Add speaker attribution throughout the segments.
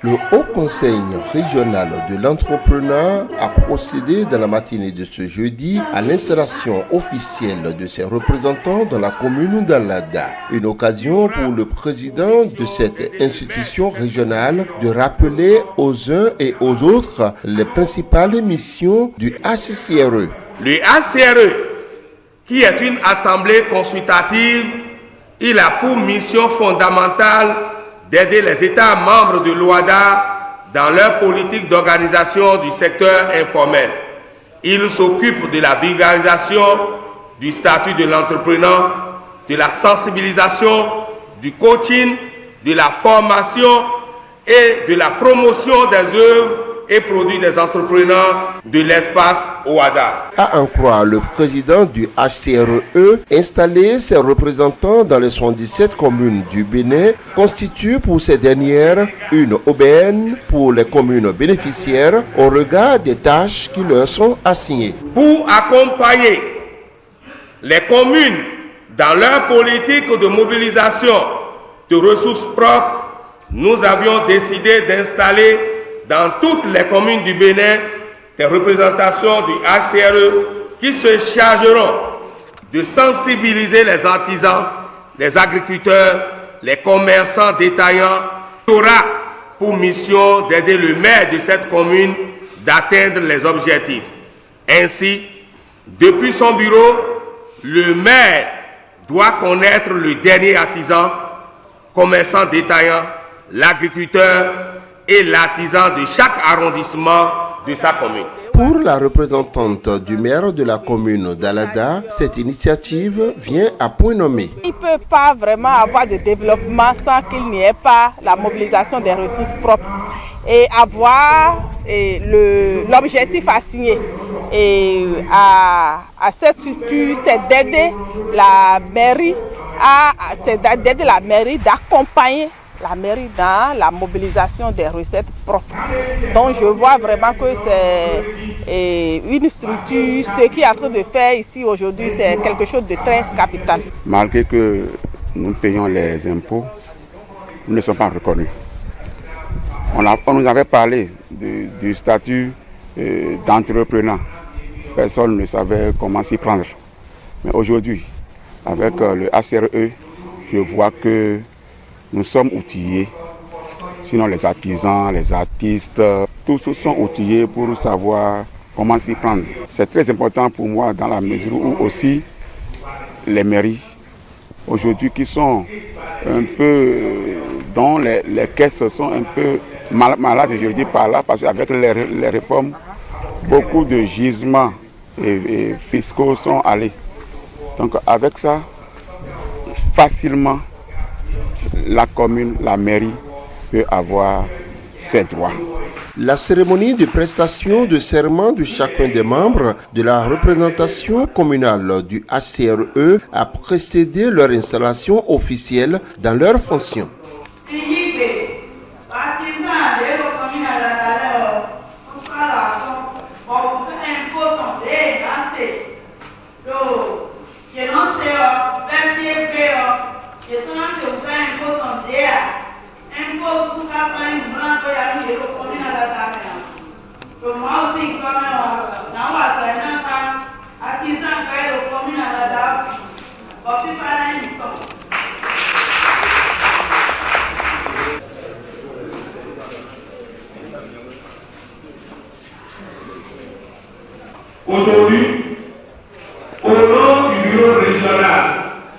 Speaker 1: Le Haut Conseil régional de l'entrepreneuriat a procédé dans la matinée de ce jeudi à l'installation officielle de ses représentants dans la commune d'Alada. Une occasion pour le président de cette institution régionale de rappeler aux uns et aux autres les principales missions du HCRE.
Speaker 2: Le HCRE, qui est une assemblée consultative, il a pour mission fondamentale d'aider les États membres de l'OHADA dans leur politique d'organisation du secteur informel. Il s'occupe de la vulgarisation du statut de l'entrepreneur, de la sensibilisation, du coaching, de la formation et de la promotion des œuvres et produits des entrepreneurs de l'espace OHADA.
Speaker 1: À en croire le président du HCRE, installer ses représentants dans les 77 communes du Bénin constitue pour ces dernières une aubaine pour les communes bénéficiaires au regard des tâches qui leur sont assignées.
Speaker 2: Pour accompagner les communes dans leur politique de mobilisation de ressources propres, nous avions décidé d'installer dans toutes les communes du Bénin des représentations du HCRE qui se chargeront de sensibiliser les artisans, les agriculteurs, les commerçants détaillants. Il aura pour mission d'aider le maire de cette commune d'atteindre les objectifs. Ainsi, depuis son bureau, le maire doit connaître le dernier artisan, commerçant détaillant, l'agriculteur et l'artisan de chaque arrondissement de sa commune.
Speaker 1: Pour la représentante du maire de la commune d'Alada, cette initiative vient à point nommé.
Speaker 3: Il ne peut pas vraiment avoir de développement sans qu'il n'y ait pas la mobilisation des ressources propres et avoir l'objectif assigné à cette structure, c'est d'aider la mairie d'accompagner la mairie dans la mobilisation des recettes propres. Donc je vois vraiment que c'est une structure, ce qui est en train de faire ici aujourd'hui, c'est quelque chose de très capital.
Speaker 4: Malgré que nous payons les impôts, nous ne sommes pas reconnus. On nous avait parlé du statut d'entrepreneur. Personne ne savait comment s'y prendre. Mais aujourd'hui, avec le HCRE, je vois que nous sommes outillés, sinon les artisans, les artistes, tous sont outillés pour savoir comment s'y prendre. C'est très important pour moi dans la mesure où aussi les mairies, aujourd'hui qui sont un peu, dont les caisses sont un peu malades, je dis par là, parce qu'avec les réformes, beaucoup de gisements et fiscaux sont allés. Donc avec ça, facilement, la commune, la mairie peut avoir ses droits.
Speaker 1: La cérémonie de prestation de serment de chacun des membres de la représentation communale du HCRE a précédé leur installation officielle dans leurs fonctions.
Speaker 2: Aujourd'hui, au nom du bureau régional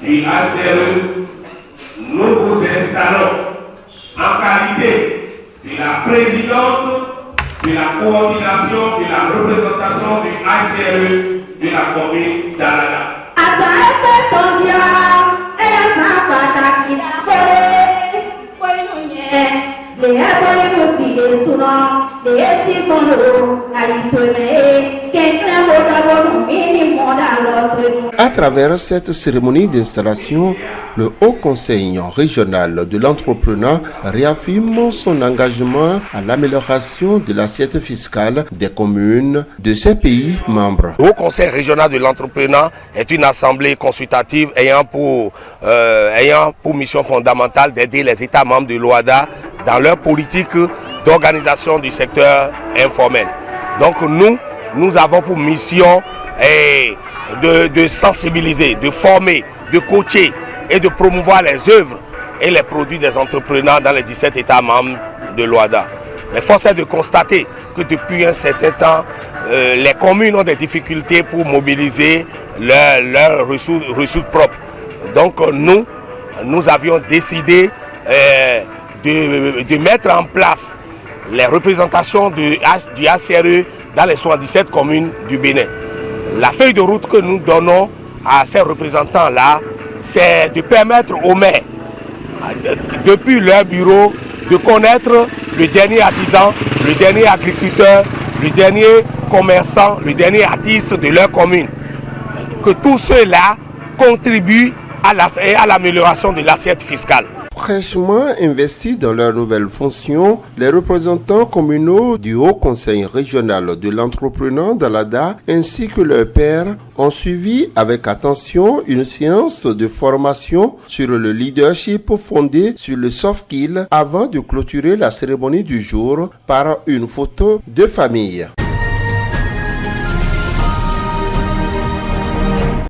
Speaker 2: du HCRE, nous vous installons en qualité de la présidente de la coordination de la représentation du HCRE de la commune d'Alada.
Speaker 1: À travers cette cérémonie d'installation, le Haut Conseil régional de l'entrepreneuriat réaffirme son engagement à l'amélioration de l'assiette fiscale des communes de ces pays membres.
Speaker 2: Le Haut Conseil régional de l'entrepreneuriat est une assemblée consultative ayant pour mission fondamentale d'aider les États membres de l'OHADA dans leur politique d'organisation du secteur informel. Donc nous avons pour mission de sensibiliser, de former, de coacher et de promouvoir les œuvres et les produits des entrepreneurs dans les 17 États membres de l'OHADA. Mais force est de constater que depuis un certain temps, les communes ont des difficultés pour mobiliser leurs ressources propres. Donc nous avions décidé de mettre en place les représentations du HCRE dans les 77 communes du Bénin. La feuille de route que nous donnons à ces représentants-là, c'est de permettre aux maires, depuis leur bureau, de connaître le dernier artisan, le dernier agriculteur, le dernier commerçant, le dernier artiste de leur commune. Que tous ceux-là contribuent à l'amélioration de l'assiette fiscale.
Speaker 1: Fraîchement investis dans leurs nouvelles fonctions, les représentants communaux du Haut Conseil régional de l'entrepreneur d'Alada ainsi que leurs pairs ont suivi avec attention une séance de formation sur le leadership fondée sur le soft skill avant de clôturer la cérémonie du jour par une photo de famille.